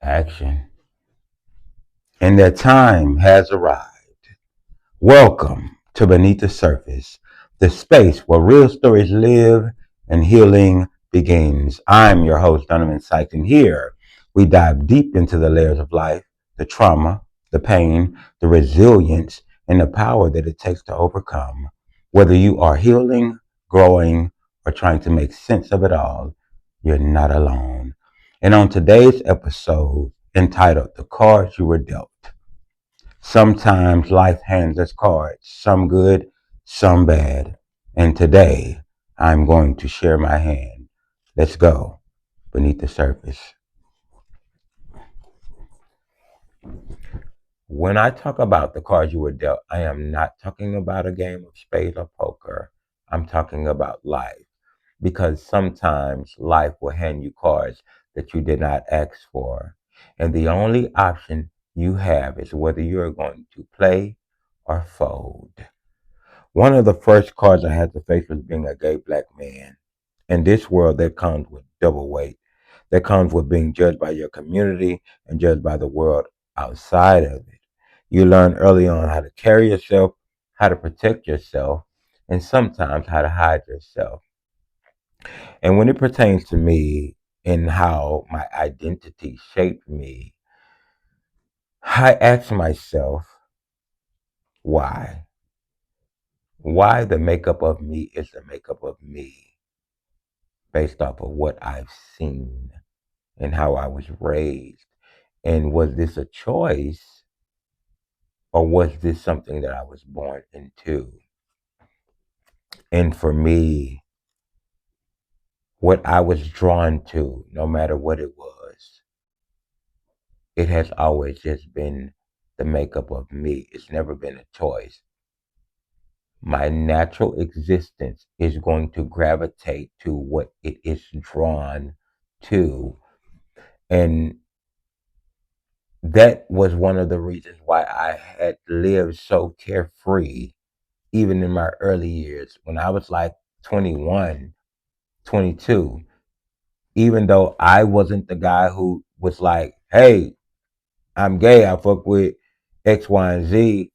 Action. And their time has arrived. Welcome to Beneath the Surface, the space where real stories live and healing begins. I'm your host, Donovan Sykes, and here we dive deep into the layers of life, the trauma, the pain, the resilience, and the power that it takes to overcome. Whether you are healing, growing, or trying to make sense of it all, you're not alone. And on today's episode, entitled The Cards You Were Dealt, sometimes life hands us cards, some good, some bad. And today, I'm going to share my hand. Let's go beneath the surface. When I talk about the cards you were dealt, I am not talking about a game of spades or poker. I'm talking about life. Because sometimes life will hand you cards that you did not ask for. And the only option you have is whether you're going to play or fold. One of the first cards I had to face was being a gay black man. In this world, that comes with double weight. That comes with being judged by your community and judged by the world outside of it. You learn early on how to carry yourself, how to protect yourself, and sometimes how to hide yourself. And when it pertains to me and how my identity shaped me, I ask myself, why? Why the makeup of me is the makeup of me based off of what I've seen and how I was raised. And was this a choice or was this something that I was born into? And for me, what I was drawn to, no matter what it was, it has always just been the makeup of me. It's never been a choice. My natural existence is going to gravitate to what it is drawn to. And that was one of the reasons why I had lived so carefree, even in my early years. When I was like 21, 22, even though I wasn't the guy who was like, hey, I'm gay, I fuck with X, Y, and Z.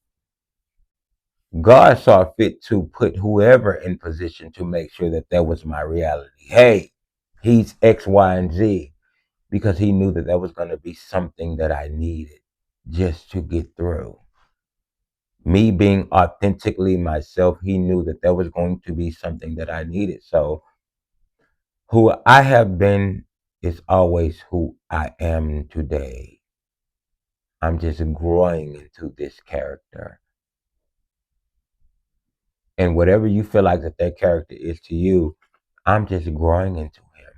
God saw fit to put whoever in position to make sure that that was my reality. Hey, he's X, Y, and Z, because he knew that that was going to be something that I needed just to get through. Me being authentically myself, he knew that that was going to be something that I needed. So, who I have been is always who I am today. I'm just growing into this character. And whatever you feel like that character is to you, I'm just growing into him.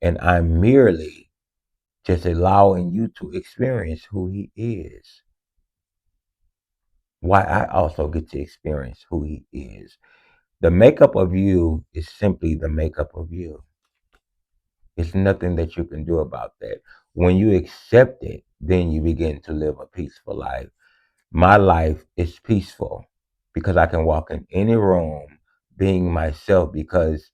And I'm merely just allowing you to experience who he is. Why I also get to experience who he is. The makeup of you is simply the makeup of you. It's nothing that you can do about that. When you accept it, then you begin to live a peaceful life. My life is peaceful because I can walk in any room being myself because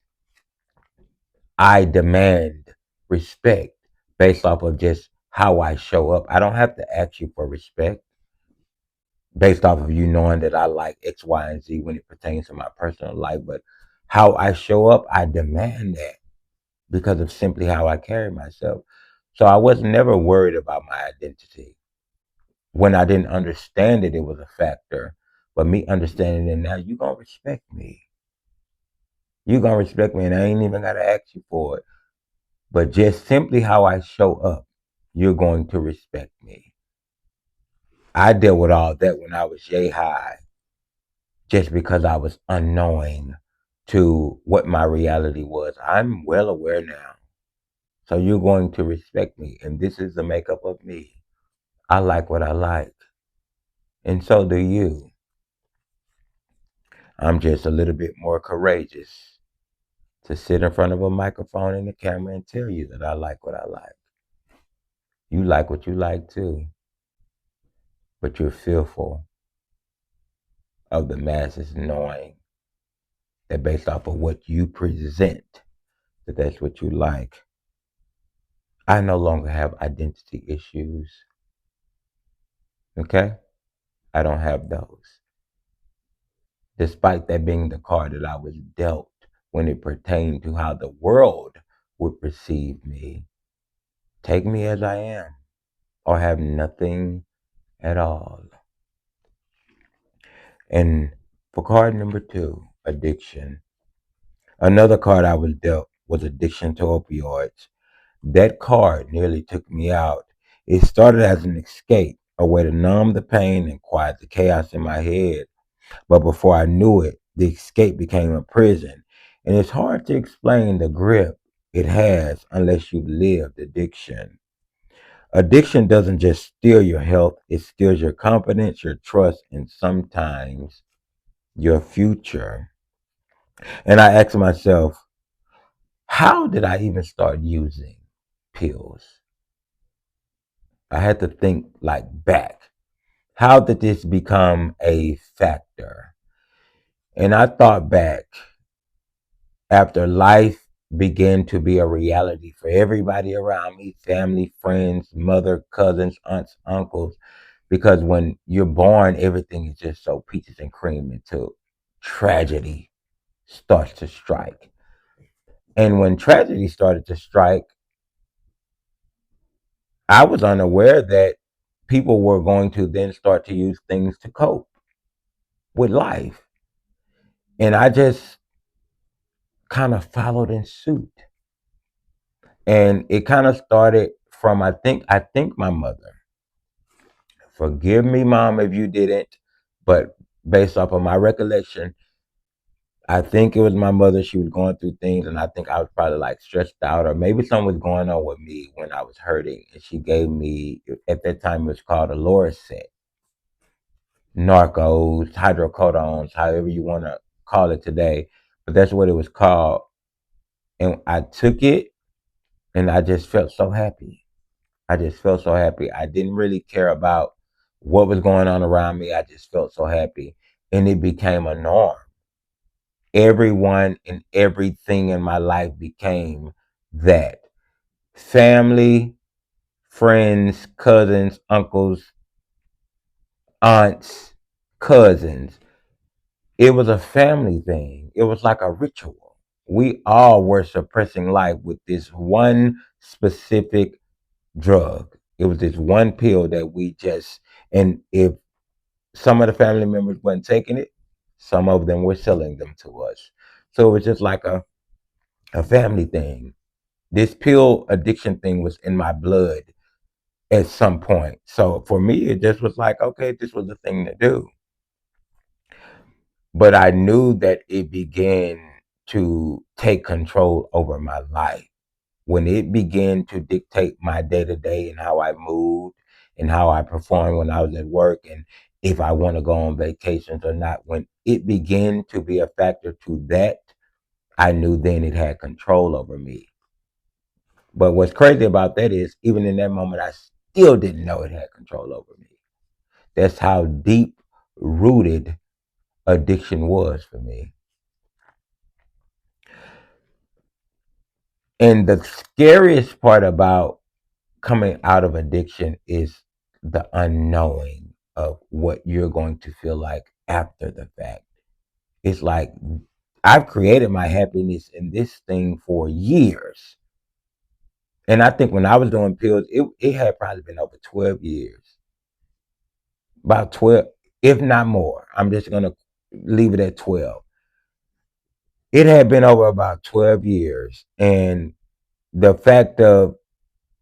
I demand respect based off of just how I show up. I don't have to ask you for respect based off of you knowing that I like X, Y, and Z when it pertains to my personal life. But how I show up, I demand that because of simply how I carry myself. So I was never worried about my identity. When I didn't understand it, it was a factor. But me understanding it now, you gonna respect me. You gonna respect me, and I ain't even gotta ask you for it. But just simply how I show up, you're going to respect me. I dealt with all that when I was yay high, just because I was unknowing to what my reality was. I'm well aware now. So you're going to respect me. And this is the makeup of me. I like what I like. And so do you. I'm just a little bit more courageous to sit in front of a microphone and a camera and tell you that I like what I like. You like what you like too. But you're fearful of the masses knowing that based off of what you present, that that's what you like. I no longer have identity issues. Okay? I don't have those. Despite that being the card that I was dealt when it pertained to how the world would perceive me. Take me as I am or have nothing at all. And for card number 2, addiction. Another card I was dealt was addiction to opioids. That card nearly took me out. It started as an escape, a way to numb the pain and quiet the chaos in my head. But before I knew it, the escape became a prison. And it's hard to explain the grip it has unless you've lived addiction. Addiction doesn't just steal your health, it steals your confidence, your trust, and sometimes your future. And I asked myself, how did I even start using pills? I had to think like back. How did this become a factor? And I thought back after life began to be a reality for everybody around me, family, friends, mother, cousins, aunts, uncles. Because when you're born, everything is just so peaches and cream until tragedy starts to strike. And when tragedy started to strike, I was unaware that people were going to then start to use things to cope with life. And I just kind of followed in suit. And it kind of started from I think my mother. Forgive me, mom, if you didn't, but based off of my recollection, I think it was my mother. She was going through things, and I think I was probably like stressed out, or maybe something was going on with me when I was hurting. And she gave me, at that time, it was called a Lorcet, Narcos, hydrocodones, however you want to call it today. But that's what it was called. And I took it, and I just felt so happy. I just felt so happy. I didn't really care about what was going on around me. I just felt so happy. And it became a norm. Everyone and everything in my life became that. Family, friends, cousins, uncles, aunts, cousins. It was a family thing. It was like a ritual. We all were suppressing life with this one specific drug. It was this one pill that we just, and if some of the family members weren't taking it, some of them were selling them to us. So it was just like a family thing. This pill addiction thing was in my blood at some point. So for me, it just was like, okay, this was the thing to do. But I knew that it began to take control over my life. When it began to dictate my day to day and how I moved and how I performed when I was at work and if I want to go on vacations or not, when it began to be a factor to that, I knew then it had control over me. But what's crazy about that is, even in that moment, I still didn't know it had control over me. That's how deep rooted addiction was for me. And the scariest part about coming out of addiction is the unknowing of what you're going to feel like after the fact. It's like I've created my happiness in this thing for years. And I think when I was doing pills, it had probably been over 12 years. About 12, if not more. I'm just going to leave it at 12. It had been over about 12 years. And the fact of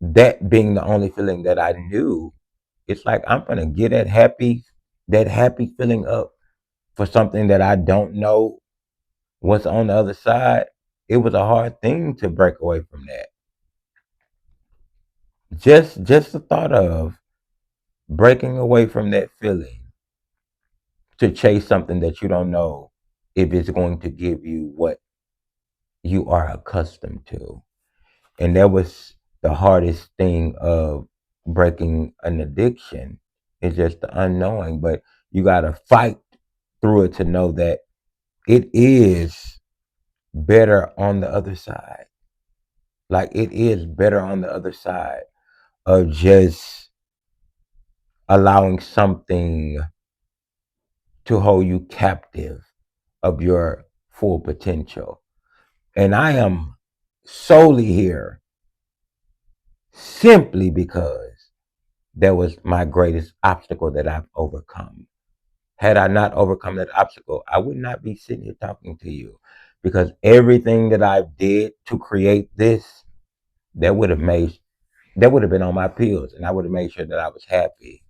that being the only feeling that I knew, it's like I'm gonna get that happy feeling up for something that I don't know what's on the other side. It was a hard thing to break away from that. Just the thought of breaking away from that feeling to chase something that you don't know if it's going to give you what you are accustomed to. And that was the hardest thing of breaking an addiction. It's just the unknowing, but you got to fight through it to know that it is better on the other side. Like it is better on the other side of just allowing something to hold you captive of your full potential. And I am solely here simply because that was my greatest obstacle that I've overcome. Had I not overcome that obstacle, I would not be sitting here talking to you because everything that I did to create this, that would have made that would have been on my pills and I would have made sure that I was happy.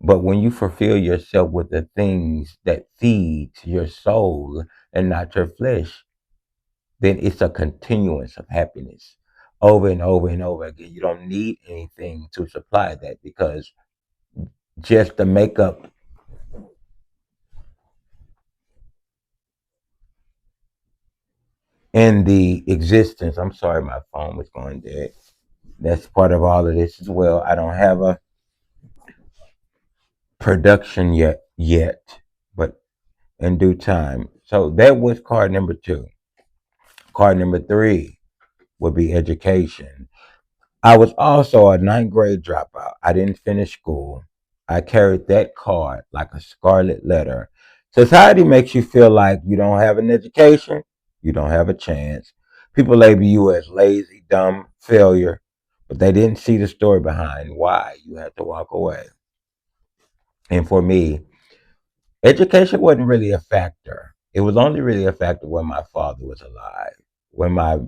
But when you fulfill yourself with the things that feeds your soul and not your flesh, then it's a continuance of happiness over and over and over again. You don't need anything to supply that because just the makeup and the existence. I'm sorry, my phone was going dead. That's part of all of this as well. I don't have a production yet, but in due time. So that was card number two. Card number three would be education. I was also a ninth grade dropout. I didn't finish school. I carried that card like a scarlet letter. Society makes you feel like you don't have an education, you don't have a chance. People label you as lazy, dumb, failure, but they didn't see the story behind why you had to walk away. And for me, education wasn't really a factor. It was only really a factor when my father was alive. When my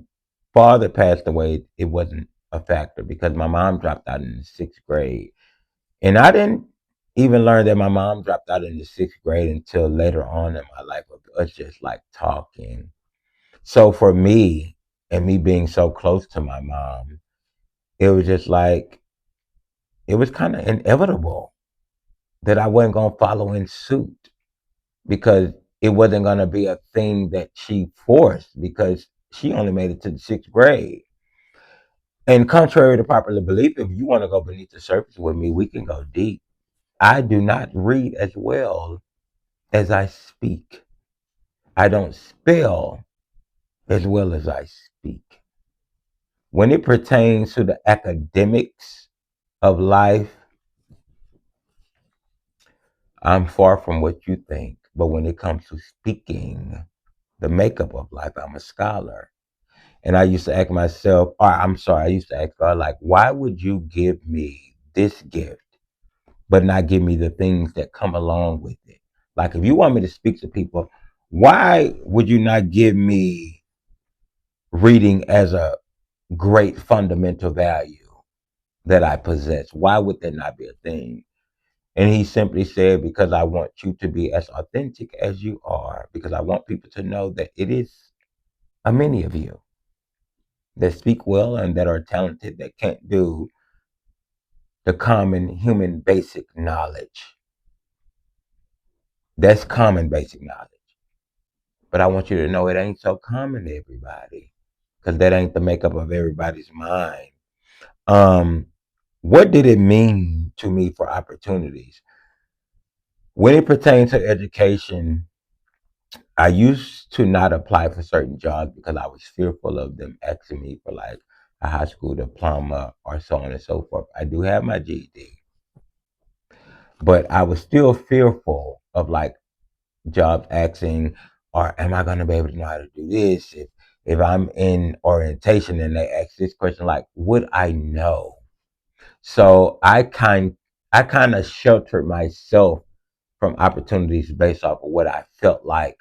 father passed away, it wasn't a factor because my mom dropped out in the sixth grade. And I didn't even learn that my mom dropped out in the sixth grade until later on in my life of us just like talking. So for me, and me being so close to my mom, it was just like, it was kind of inevitable that I wasn't going to follow in suit because it wasn't going to be a thing that she forced because she only made it to the sixth grade. And contrary to popular belief, if you want to go beneath the surface with me, we can go deep. I do not read as well as I speak. I don't spell as well as I speak. When it pertains to the academics of life, I'm far from what you think. But when it comes to speaking, the makeup of life, I'm a scholar. And I used to ask myself, or I'm sorry, I used to ask God, like, why would you give me this gift, but not give me the things that come along with it? Like, if you want me to speak to people, why would you not give me reading as a great fundamental value that I possess? Why would that not be a thing? And he simply said, because I want you to be as authentic as you are, because I want people to know that it is a many of you that speak well and that are talented that can't do the common human basic knowledge. That's common basic knowledge. But I want you to know it ain't so common to everybody because that ain't the makeup of everybody's mind. Um, what did it mean to me for opportunities? When it pertains to education, I used to not apply for certain jobs because I was fearful of them asking me for like a high school diploma or so on and so forth. I do have my GED, but I was still fearful of like jobs asking, or am I going to be able to know how to do this? If I'm in orientation and they ask this question, like, would I know? So I kind of sheltered myself from opportunities based off of what I felt like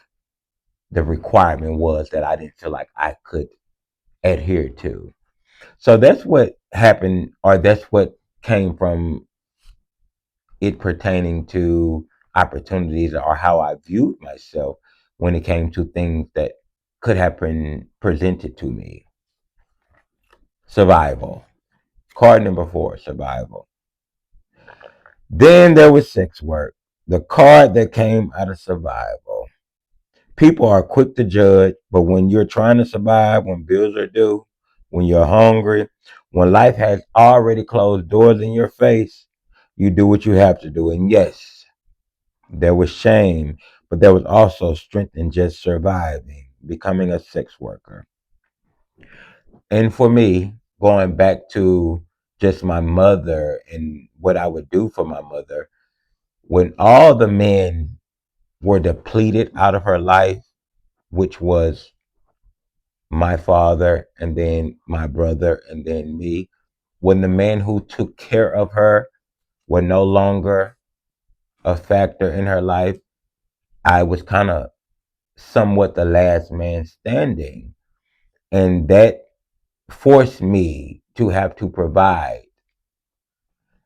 the requirement was that I didn't feel like I could adhere to. So that's what happened, or that's what came from it pertaining to opportunities or how I viewed myself when it came to things that could have been presented to me. Survival. Card number four, survival. Then there was sex work, the card that came out of survival. People are quick to judge, but when you're trying to survive, when bills are due, when you're hungry, when life has already closed doors in your face, you do what you have to do. And yes, there was shame, but there was also strength in just surviving, becoming a sex worker. And for me, going back to just my mother and what I would do for my mother, when all the men were depleted out of her life, which was my father and then my brother and then me, when the men who took care of her were no longer a factor in her life, I was kind of somewhat the last man standing. And that forced me to have to provide,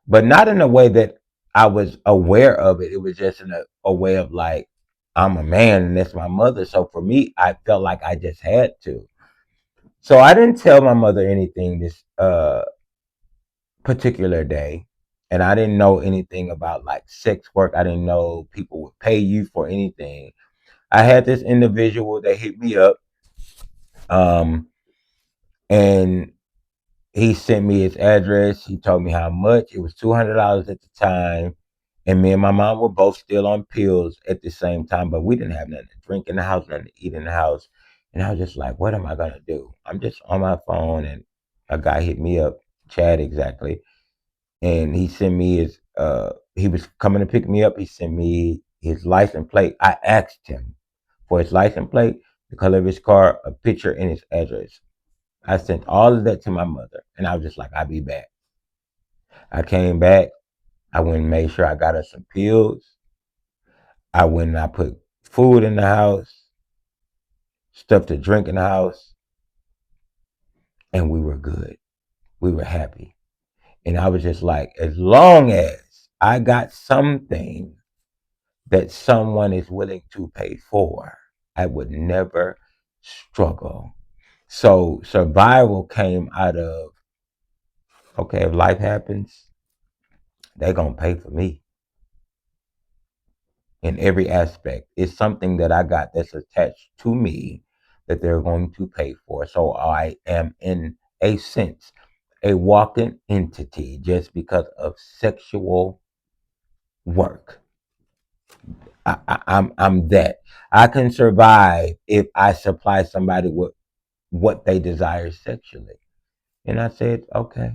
but not in a way that I was aware of it. It was just in a way of like, I'm a man and that's my mother. So for me, I felt like I just had to. So I didn't tell my mother anything this particular day. And I didn't know anything about like sex work. I didn't know people would pay you for anything. I had this individual that hit me up, um, and he sent me his address. He told me how much. It was $200 at the time. And me and my mom were both still on pills at the same time, but we didn't have nothing to drink in the house, nothing to eat in the house. And I was just like, what am I going to do? I'm just on my phone, and a guy hit me up, Chad exactly. And he sent me he was coming to pick me up. He sent me his license plate. I asked him for his license plate, the color of his car, a picture, and his address. I sent all of that to my mother, and I was just like, I'll be back. I came back. I went and made sure I got her some pills. I went and I put food in the house, stuff to drink in the house, and we were good. We were happy. And I was just like, as long as I got something that someone is willing to pay for, I would never struggle. So survival came out of, okay, if life happens, they're going to pay for me in every aspect. It's something that I got that's attached to me that they're going to pay for. So I am, in a sense, a walking entity just because of sexual work. I'm that. I can survive if I supply somebody with what they desire sexually. And I said, okay,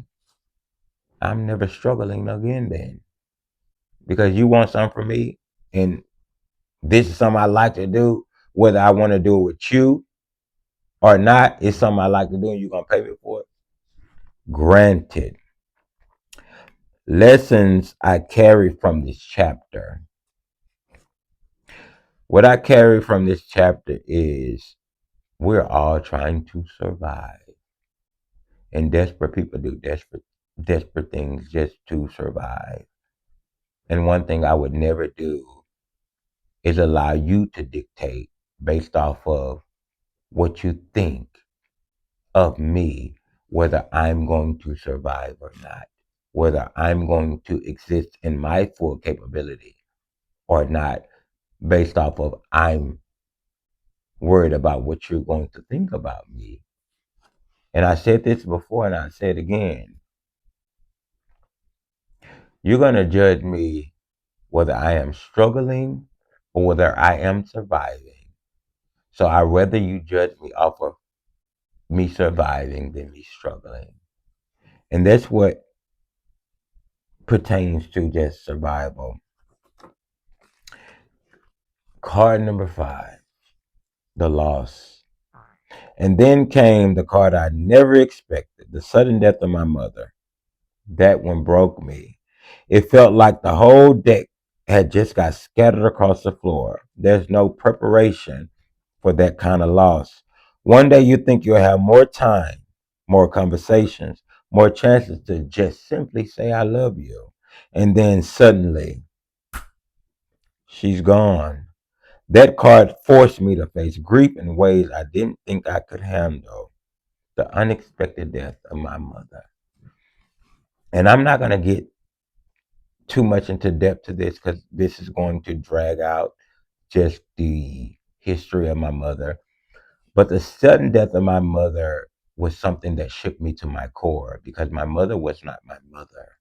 I'm never struggling again then. Because you want something from me, and this is something I like to do, whether I want to do it with you or not, it's something I like to do and you're going to pay me for it. Granted. Lessons I carry from this chapter. What I carry from this chapter is we're all trying to survive. And desperate people do desperate things just to survive. And one thing I would never do is allow you to dictate based off of what you think of me, whether I'm going to survive or not, whether I'm going to exist in my full capability or not, based off of I'm worried about what you're going to think about me. And I said this before and I said again, you're going to judge me whether I am struggling or whether I am surviving. So I'd rather you judge me off of me surviving than me struggling. And that's what pertains to just survival. Card number 5, the loss. And then came the card I never expected, the sudden death of my mother. That one broke me. It felt like the whole deck had just got scattered across the floor. There's no preparation for that kind of loss. One day you think you'll have more time, more conversations, more chances to just simply say, I love you. And then suddenly, she's gone. That card forced me to face grief in ways I didn't think I could handle. The unexpected death of my mother. And I'm not going to get too much into depth to this because this is going to drag out just the history of my mother. But the sudden death of my mother was something that shook me to my core because my mother was not my mother.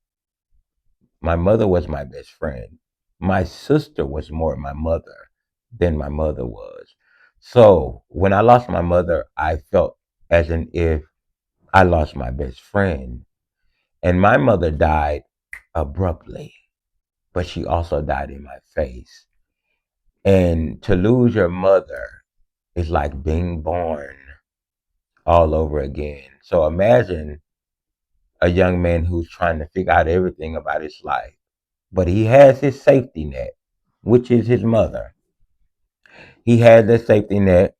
My mother was my best friend. My sister was more my mother than my mother was. So when I lost my mother, I felt as an if I lost my best friend. And my mother died abruptly, but she also died in my face. And to lose your mother is like being born all over again. So imagine a young man who's trying to figure out everything about his life, but he has his safety net, which is his mother. He had that safety net,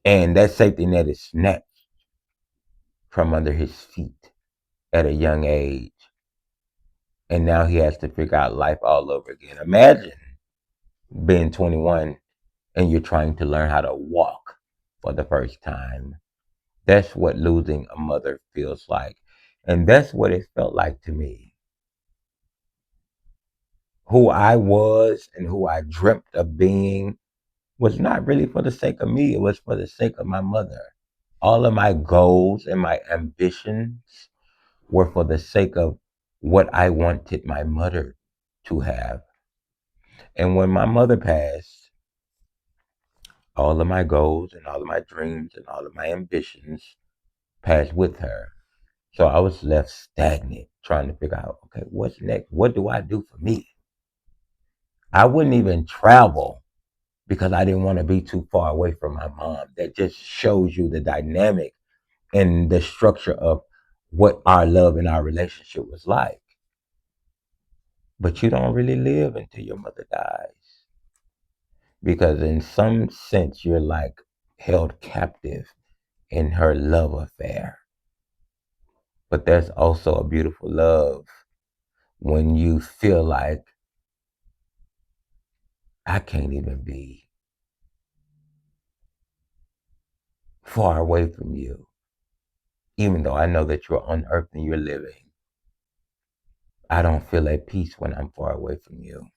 and that safety net is snatched from under his feet at a young age. And now he has to figure out life all over again. Imagine being 21 and you're trying to learn how to walk for the first time. That's what losing a mother feels like. And that's what it felt like to me. Who I was and who I dreamt of being was not really for the sake of me, it was for the sake of my mother. All of my goals and my ambitions were for the sake of what I wanted my mother to have. And when my mother passed, all of my goals and all of my dreams and all of my ambitions passed with her. So I was left stagnant, trying to figure out, okay, what's next? What do I do for me? I wouldn't even travel because I didn't want to be too far away from my mom. That just shows you the dynamic and the structure of what our love and our relationship was like. But you don't really live until your mother dies. Because in some sense, you're like held captive in her love affair. But there's also a beautiful love when you feel like I can't even be far away from you, even though I know that you're on earth and you're living. I don't feel at peace when I'm far away from you.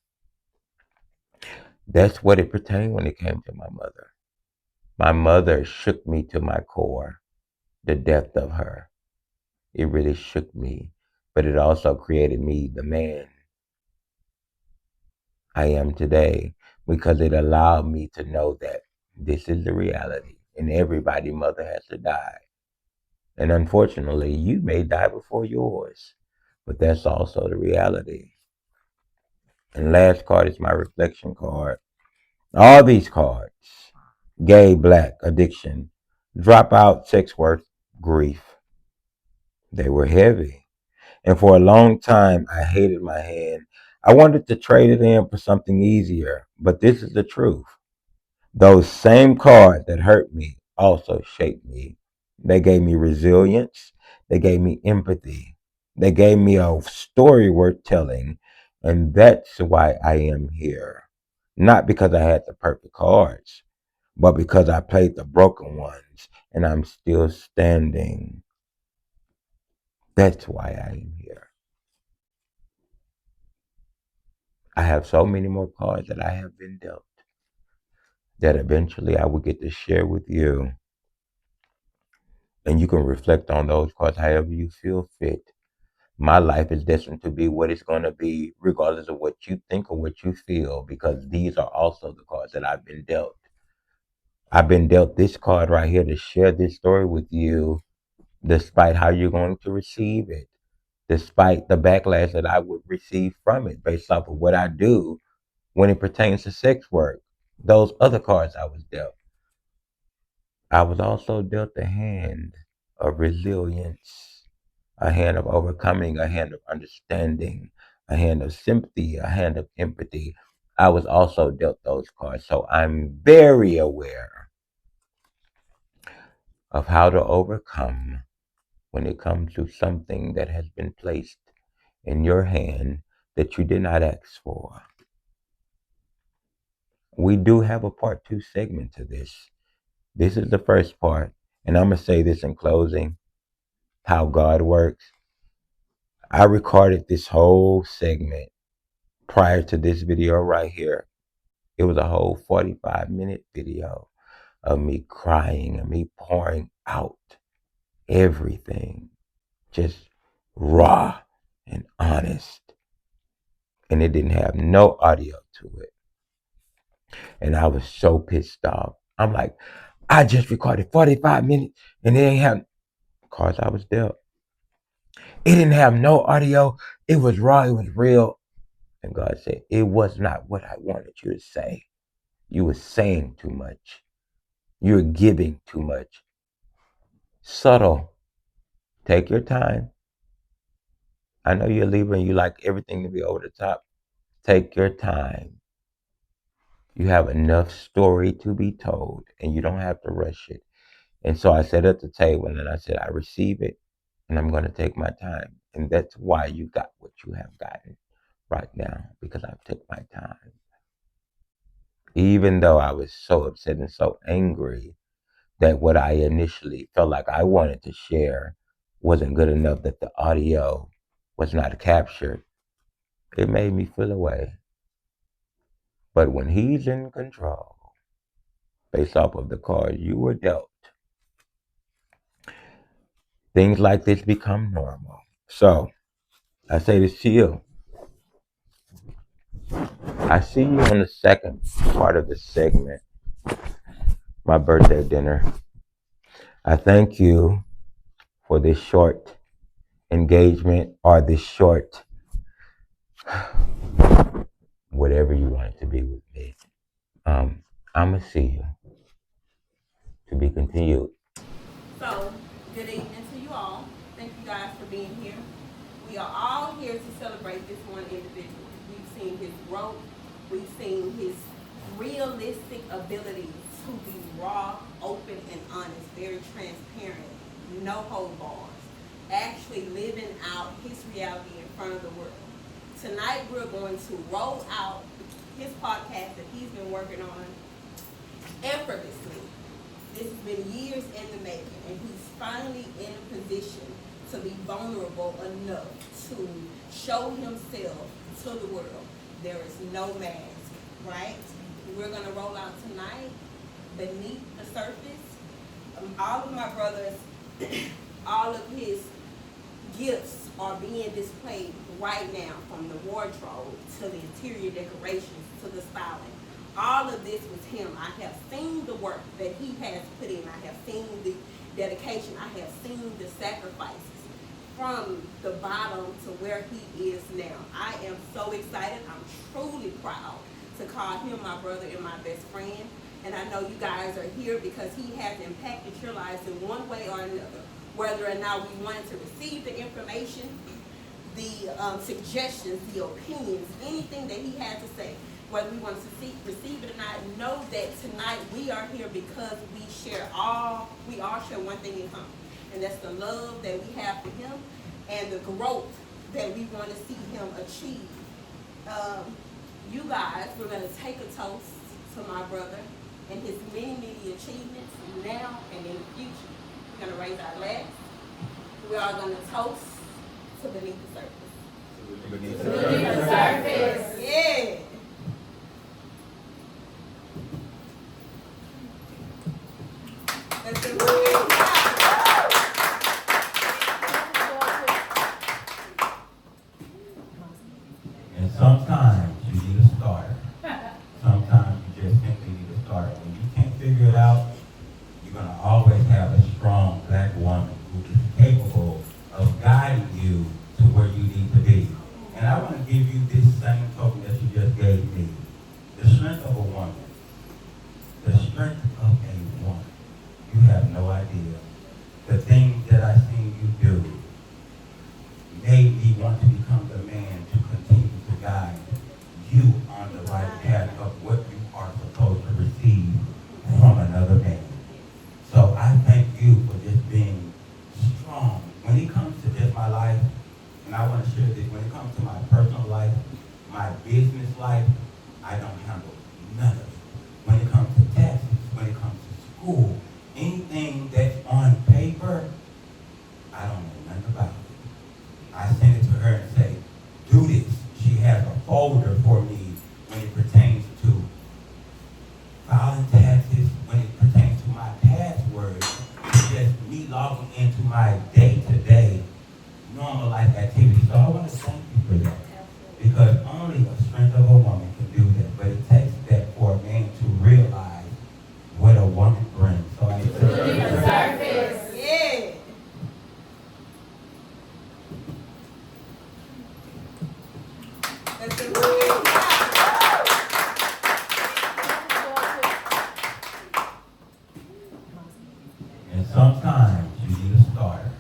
That's what it pertained when it came to my mother. My mother shook me to my core, the depth of her. It really shook me, but it also created me the man I am today because it allowed me to know that this is the reality and everybody's mother has to die. And unfortunately, you may die before yours, but that's also the reality. And last card is my reflection card. All these cards: gay, black, addiction, dropout, sex work, grief. They were heavy. And for a long time, I hated my hand. I wanted to trade it in for something easier, but this is the truth. Those same cards that hurt me also shaped me. They gave me resilience. They gave me empathy. They gave me a story worth telling. And that's why I am here. Not because I had the perfect cards, but because I played the broken ones and I'm still standing. That's why I am here. I have so many more cards that I have been dealt that eventually I will get to share with you. And you can reflect on those cards however you feel fit. My life is destined to be what it's going to be, regardless of what you think or what you feel, because these are also the cards that I've been dealt. I've been dealt this card right here to share this story with you, despite how you're going to receive it, despite the backlash that I would receive from it based off of what I do when it pertains to sex work. Those other cards I was dealt. I was also dealt a hand of resilience, a hand of overcoming, a hand of understanding, a hand of sympathy, a hand of empathy. I was also dealt those cards. So I'm very aware of how to overcome when it comes to something that has been placed in your hand that you did not ask for. We do have a part two segment to this. This is the first part, and I'm going to say this in closing: how God works. I recorded this whole segment prior to this video right here. It was a whole 45-minute video of me crying and me pouring out everything, just raw and honest. And it didn't have no audio to it. And I was so pissed off. I'm like, I just recorded 45 minutes and it ain't have cards I was dealt. It didn't have no audio. It was raw. It was real. And God said, it was not what I wanted you to say. You were saying too much. You're giving too much. Subtle. Take your time. I know you're a Libra and you like everything to be over the top. Take your time. You have enough story to be told and you don't have to rush it. And so I sat at the table and I said, I receive it and I'm going to take my time. And that's why you got what you have gotten right now, because I've took my time. Even though I was so upset and so angry that what I initially felt like I wanted to share wasn't good enough, that the audio was not captured, it made me feel away. But when he's in control, based off of the cards you were dealt, things like this become normal. So I say this to you. I see you on the second part of the segment, my birthday dinner. I thank you for this short engagement or this short whatever you want it to be with me. I'm going to see you. To be continued. So, good evening to you all. Thank you guys for being here. We are all here to celebrate this one individual. We've seen his growth. We've seen his realistic ability to be raw, open, and honest, very transparent, no hold bars, actually living out his reality in front of the world. Tonight, we're going to roll out his podcast that he's been working on effortlessly. This has been years in the making, and he's finally in a position to be vulnerable enough to show himself to the world. There is no mask, right? We're going to roll out tonight beneath the surface. All of my brothers, all of his gifts are being displayed right now, from the wardrobe to the interior decorations to the styling. All of this was him. I have seen the work that he has put in. I have seen the dedication. I have seen the sacrifices from the bottom to where he is now. I am so excited. I'm truly proud to call him my brother and my best friend. And I know you guys are here because he has impacted your lives in one way or another. Whether or not we wanted to receive the information, the suggestions, the opinions, anything that he had to say, whether we want to receive it or not, know that tonight we are here because we all share one thing in common. And that's the love that we have for him and the growth that we want to see him achieve. You guys, we're going to take a toast to my brother and his many, many achievements now and in the future. We're going to raise our glass. We are going to toast to beneath the surface. Beneath the surface. Yeah. Let's do it. And sometimes you need a starter. Sometimes you just simply need a starter. When you can't figure it out, you're going to always have a strong black woman who is capable of guiding you to where you need to be. And I want to give you this same token that you just gave me. The strength of a woman. The strength of a woman. You have no idea. The things that I seen you do made me want to become the man to continue to guide you on the right path of what you are supposed to receive from another man. So I thank you for just being strong. When it comes to just my life, and I want to share this, when it comes to my personal life, my business life, I don't handle none of it. When it comes to taxes, when it comes to school, anything that's on paper, I don't know nothing about it. I send it to her and say, do this. She has a folder for me when it pertains to filing taxes, when it pertains to my password, just me logging into my day-to-day normal life activities. So I want to thank you for that. Because only the strength of a woman can do that. But it takes that for a man to realize what a woman brings. So Let's give him a hand. And sometimes you need a starter.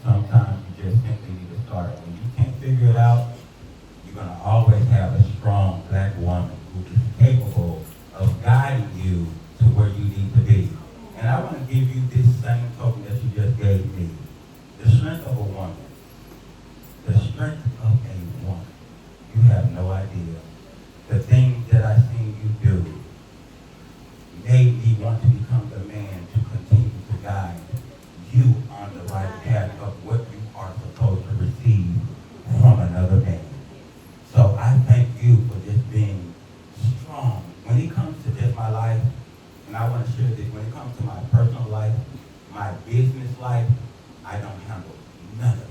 Sometimes you just simply need a starter. When you can't figure it out, you're going to always have a strong black woman who is capable of guiding you to where you need to be. And I want to give you this same token that you just gave me. The strength of a woman. The strength of a woman. You have no idea. The things that I seen you do made me want to become the man to continue to guide you on the right path of what you are supposed to receive from another man. So I thank you for just being strong. When it comes to just my life, and I want to share this, when it comes to my personal life, my business life, I don't handle none of it.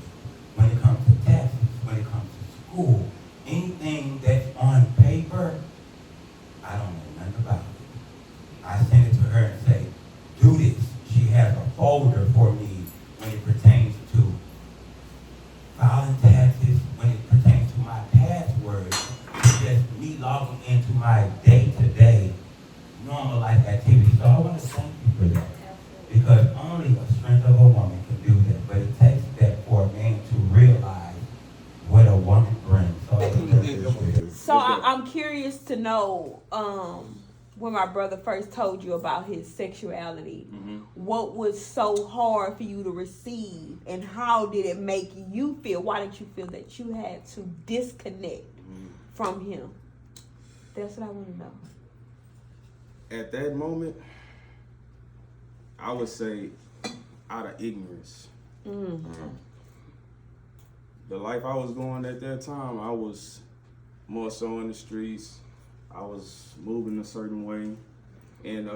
When it comes to taxes, when it comes to school, anything that's on paper, I don't know nothing about it. I send it to her and say, do this. She has a folder for me when it pertains to filing taxes, when it pertains to my passwords. It's just me logging into my day-to-day normal life activities. So I want to thank you for that. Because only a strength of a woman can do that. But it takes that for a man to realize what a woman brings. So I'm curious to know, when my brother first told you about his sexuality, what was so hard for you to receive, and how did it make you feel? Why did you feel that you had to disconnect from him? That's what I want to know. At that moment, I would say out of ignorance. The life I was going at that time, I was more so in the streets. I was moving a certain way, and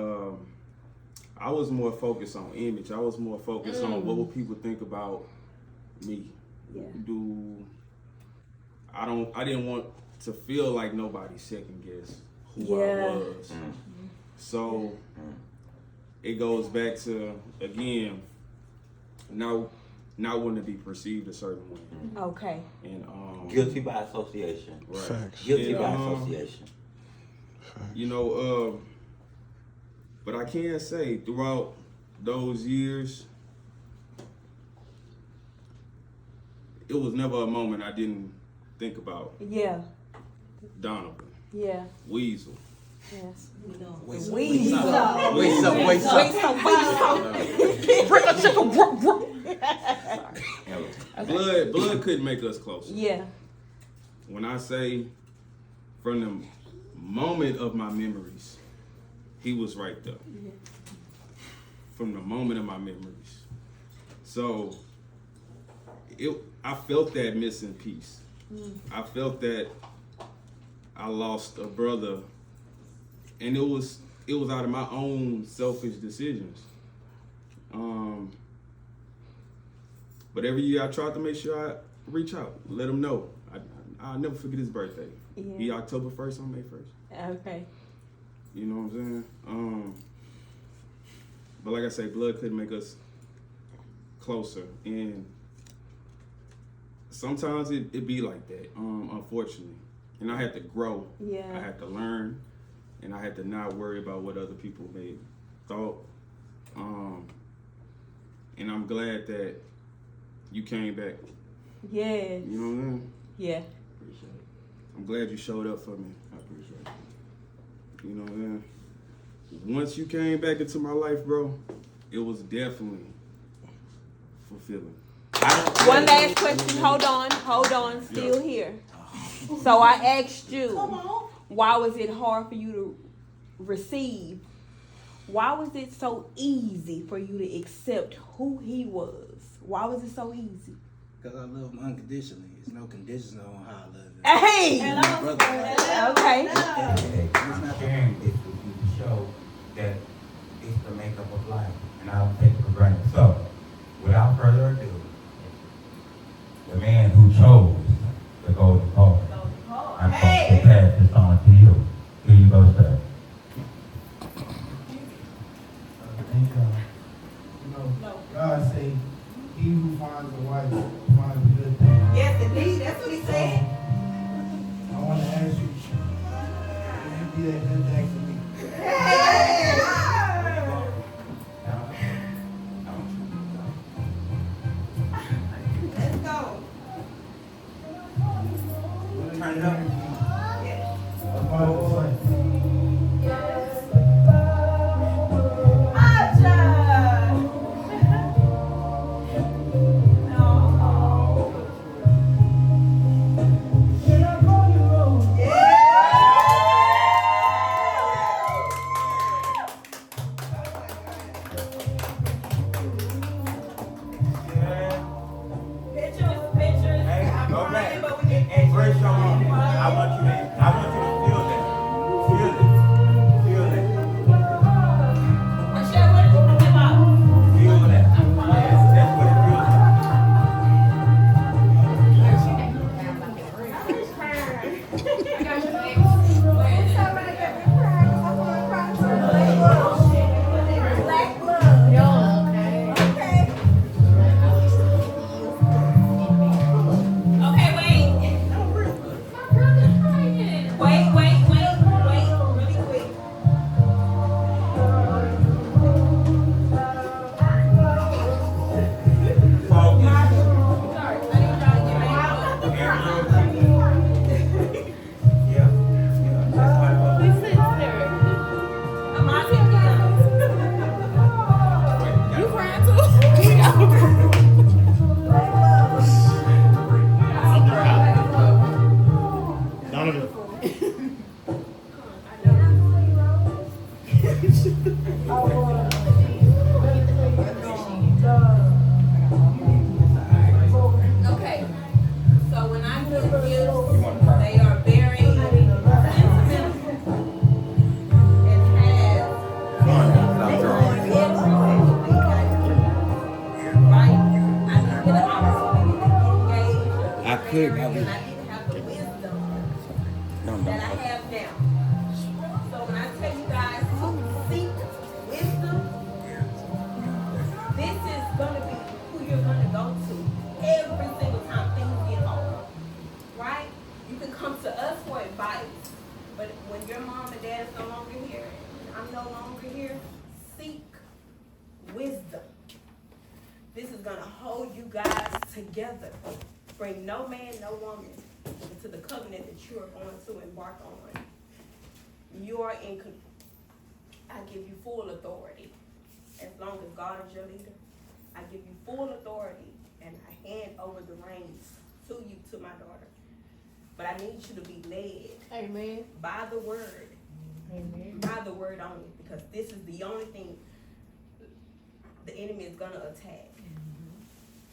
I was more focused on image. I was more focused on what would people think about me. Yeah. I didn't want to feel like nobody second guess who I was. So it goes back to, again, not wanting to be perceived a certain way. Okay. And Guilty by association. right. Facts. Guilty And, by association. You know, but I can say throughout those years, it was never a moment I didn't think about Yeah. Donovan, Yeah. Weasel. Yes. Wait Blood couldn't make us closer. Yeah. When I say from the moment of my memories, he was right there. From the moment of my memories. So I felt that missing piece. I felt that I lost a brother, and it was out of my own selfish decisions. But every year I tried to make sure I reach out, let him know. I'll never forget his birthday. Yeah. He October 1st, I'm May 1st. Okay. You know what I'm saying? But like I say, blood couldn't make us closer. And sometimes it be like that, unfortunately. And I had to grow. Yeah. I had to learn. And I had to not worry about what other people may thought. And I'm glad that you came back. Yes. You know what I mean? Yeah. Appreciate it. I'm glad you showed up for me. I appreciate it. You know what I mean? Once you came back into my life, bro, it was definitely fulfilling. One last question. Hold on. Still here. So I asked you, why was it hard for you to receive? Why was it so easy for you to accept who he was? Why was it so easy? Because I love him unconditionally. There's no conditions on how I love him. Hey! Okay. I'm sharing this with you to show that it's the makeup of life, and I don't take it for granted. So, without further ado, the man who chose the golden card, I'm going to pass this on to you. Here you go, sir. Thank God. You know, God say, he who finds a wife finds a good thing. Yes, indeed. That's what he said. I that thing for me. Let's go. Turn it up. My father was Pictures. Go back. Embrace your mom. I want you to feel that. Feel it. Feel that. Michelle, what are you talking about? Feel that. Yes, that's what it feels like. Black blood. Okay. Okay, wait. Wait, really quick. Focus. Sorry, I need y'all to get back. Yeah. That's how it goes. I'm on TV. You crying too? Okay. So when I give gifts, they are very sentimental and have right? I didn't get an opportunity to engage. I could. And I didn't have the wisdom that I have now. So when I tell you guys to seek wisdom, this is gonna be who you're gonna go to every single time things get hard. Right? You can come to us for advice, but when your mom and dad is no longer here, and I'm no longer here, seek wisdom. This is gonna hold you guys together. Bring no man, no woman into the covenant that you are going to embark on. You are I give you full authority. As long as God is your leader, I give you full authority and I hand over the reins to you, to my daughter. But I need you to be led. Amen. By the word. Amen. By the word only. Because this is the only thing the enemy is going to attack.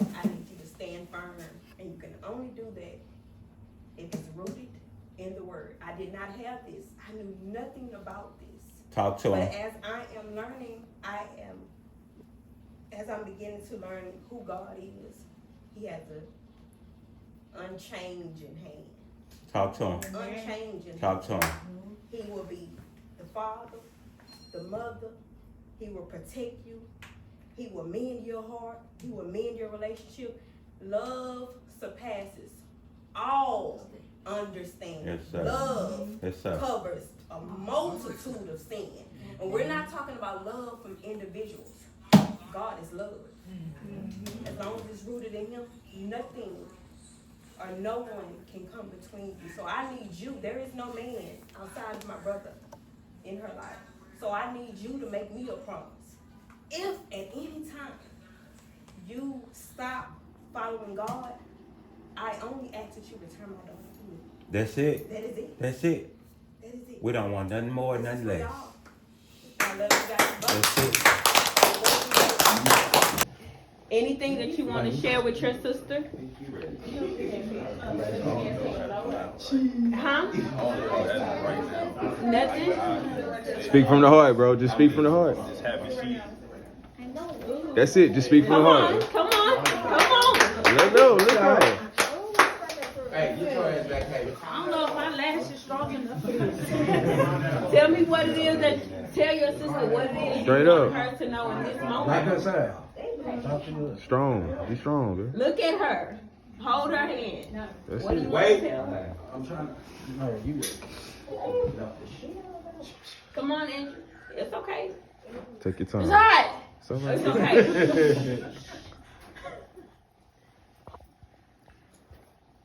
I need you to stand firm. And you can only do that if it's rooted in the word. I did not have this. I knew nothing about this. Talk to But him. as I am learning, as I'm beginning to learn who God is, He has an unchanging hand. Talk to him. Unchanging Talk to hand. him. He will be the father, the mother. He will protect you. He will mend your heart. He will mend your relationship. Love surpasses all understanding. Yes, sir. Love Yes, sir. covers a multitude of sin. And we're not talking about love from individuals. God is love. As long as it's rooted in Him, nothing or no one can come between you. So I need you. There is no man outside of my brother in her life. So I need you to make me a promise. If at any time you stop following God, I only ask that you return my daughter to me. That's it. That is it. That's it. That is it. We don't want nothing more, This is nothing for less. y'all. I love you guys both. That's it. Anything that you want to share with your sister? Huh? Nothing? Speak from the heart, bro. Just speak from the heart. That's it. Just speak from the heart. Come on. Let's go. Let's go. Hey, get your ass back, hey. I don't know if my lash is strong enough. Tell me what it is tell your sister what it is Straight you want up. her to know in this Like moment. I said, talk to you. Strong. Be strong, man. Look at her. Hold her hand. That's What do it. you want to tell her? I'm trying to. No, you good. Come on, Andrew. It's okay. Take your time. It's hot. It's all right. It's okay.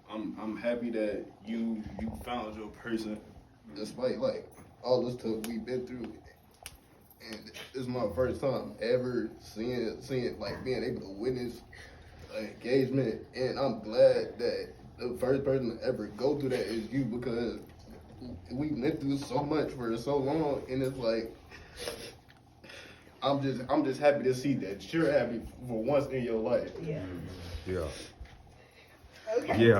I'm happy that you found your person, despite like all the stuff we've been through. And this is my first time ever seeing like being able to witness an engagement, and I'm glad that the first person to ever go through that is you, because we went through so much for so long, and it's like I'm just happy to see that you're happy for once in your life. Yeah. Yeah. Okay. Yeah.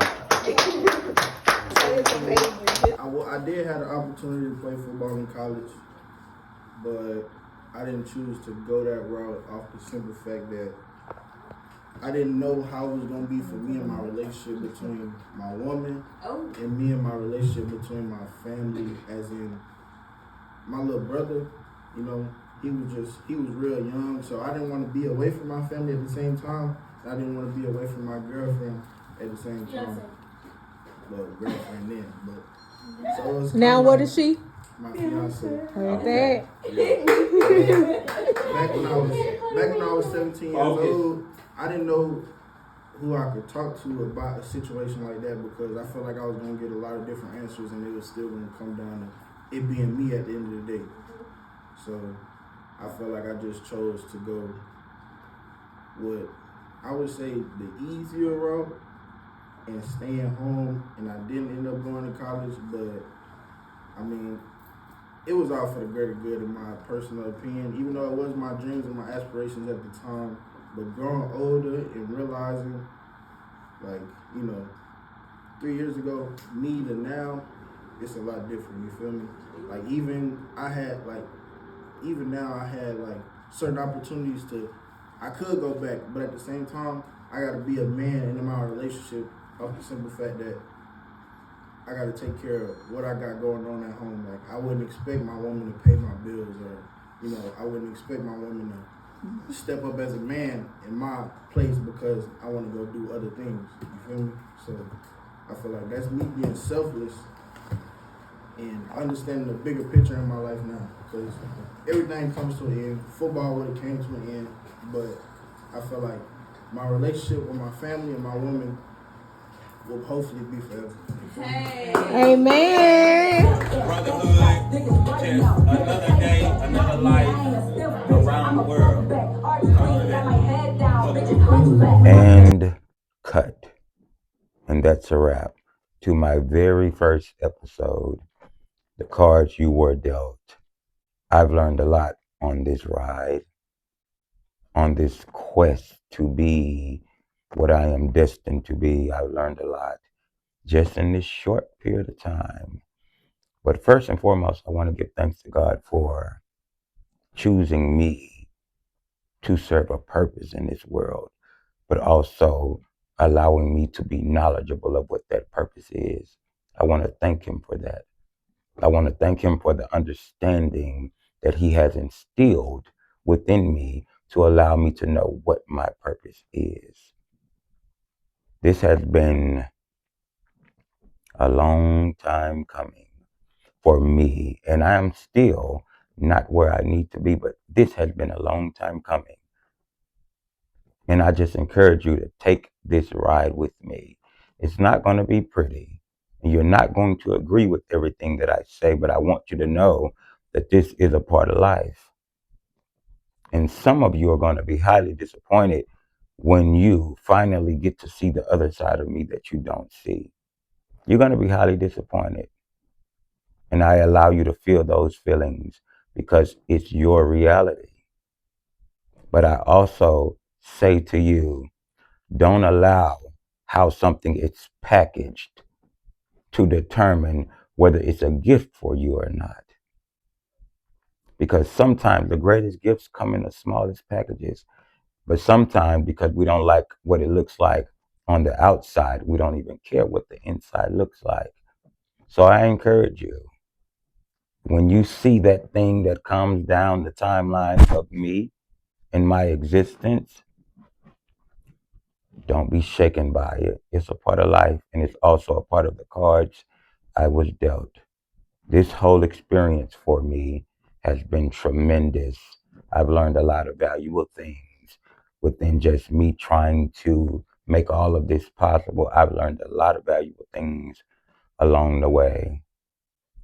I did have the opportunity to play football in college, but I didn't choose to go that route off the simple fact that I didn't know how it was going to be for me and my relationship between my woman and me and my relationship between my family, as in my little brother. You know, he was real young, so I didn't want to be away from my family at the same time. I didn't want to be away from my girlfriend at the same time. Well, girlfriend then, but so it was Now what is she? my fiance. Heard that. Back when I was 17 years old, I didn't know who I could talk to about a situation like that, because I felt like I was gonna get a lot of different answers, and it was still gonna come down to it being me at the end of the day. So I felt like I just chose to go what I would say the easier route and staying home, and I didn't end up going to college, but I mean, it was all for the greater good in my personal opinion, even though it was my dreams and my aspirations at the time. But growing older and realizing, like, 3 years ago, me to now, it's a lot different, you feel me? Like, even now I had like certain opportunities I could go back, but at the same time, I gotta be a man in my relationship off the simple fact that I gotta take care of what I got going on at home. Like, I wouldn't expect my woman to pay my bills, or, I wouldn't expect my woman to step up as a man in my place because I wanna go do other things, you feel me? So I feel like that's me being selfless and understanding the bigger picture in my life now, because everything comes to an end. Football would have came to an end, but I feel like my relationship with my family and my woman will hopefully be forever. Hey. Amen. Brotherhood, just another day, another life around the world. And cut. And that's a wrap to my very first episode, The Cards You Were Dealt. I've learned a lot on this ride, on this quest to be what I am destined to be. I've learned a lot just in this short period of time. But first and foremost, I want to give thanks to God for choosing me to serve a purpose in this world, but also allowing me to be knowledgeable of what that purpose is. I want to thank Him for that. I want to thank Him for the understanding that He has instilled within me to allow me to know what my purpose is. This has been a long time coming for me, and I am still not where I need to be, but this has been a long time coming. And I just encourage you to take this ride with me. It's not going to be pretty, and you're not going to agree with everything that I say, but I want you to know that this is a part of life. And some of you are going to be highly disappointed when you finally get to see the other side of me that you don't see. You're going to be highly disappointed. And I allow you to feel those feelings because it's your reality. But I also say to you, don't allow how something is packaged to determine whether it's a gift for you or not. Because sometimes the greatest gifts come in the smallest packages. But sometimes, because we don't like what it looks like on the outside, we don't even care what the inside looks like. So I encourage you, when you see that thing that comes down the timeline of me and my existence, Don't be shaken by it. It's a part of life, and it's also a part of the cards I was dealt. This whole experience for me has been tremendous. I've learned a lot of valuable things within just me trying to make all of this possible. I've learned a lot of valuable things along the way.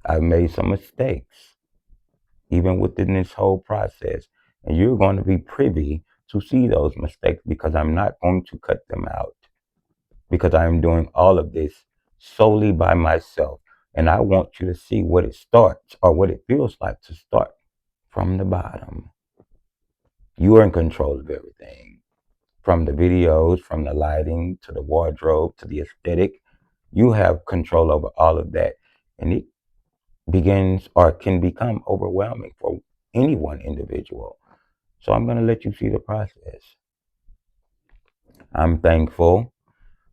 I've made some mistakes, even within this whole process. And you're going to be privy to see those mistakes because I'm not going to cut them out because I am doing all of this solely by myself. And I want you to see what it starts or what it feels like to start from the bottom. You are in control of everything from the videos, from the lighting, to the wardrobe, to the aesthetic. You have control over all of that. And it begins or can become overwhelming for any one individual. So I'm going to let you see the process. I'm thankful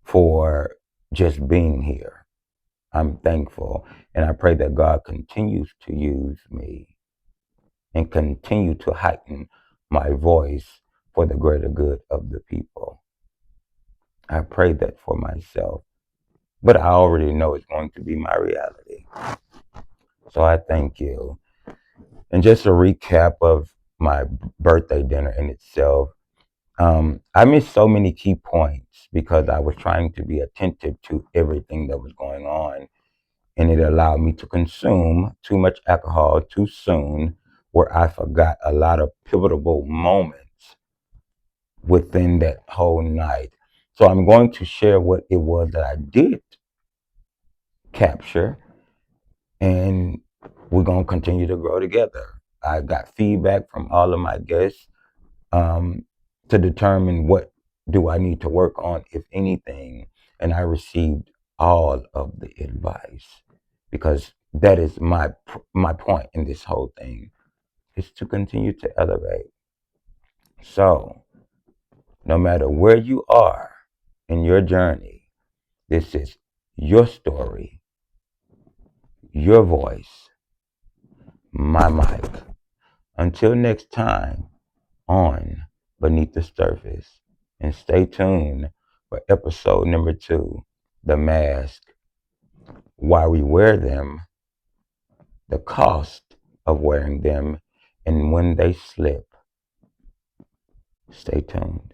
for just being here. I'm thankful, and I pray that God continues to use me and continue to heighten my voice for the greater good of the people. I pray that for myself, but I already know it's going to be my reality. So I thank you. And just a recap of my birthday dinner in itself, I missed so many key points because I was trying to be attentive to everything that was going on. And it allowed me to consume too much alcohol too soon, where I forgot a lot of pivotal moments within that whole night. So I'm going to share what it was that I did capture, and we're going to continue to grow together. I got feedback from all of my guests um, to determine what do I need to work on, if anything. And I received all of the advice because that is my point in this whole thing is to continue to elevate. So no matter where you are in your journey, this is your story, your voice, my mic. Until next time on Beneath the Surface, and stay tuned for episode number 2, The Mask, why we wear them, the cost of wearing them, and when they slip. Stay tuned.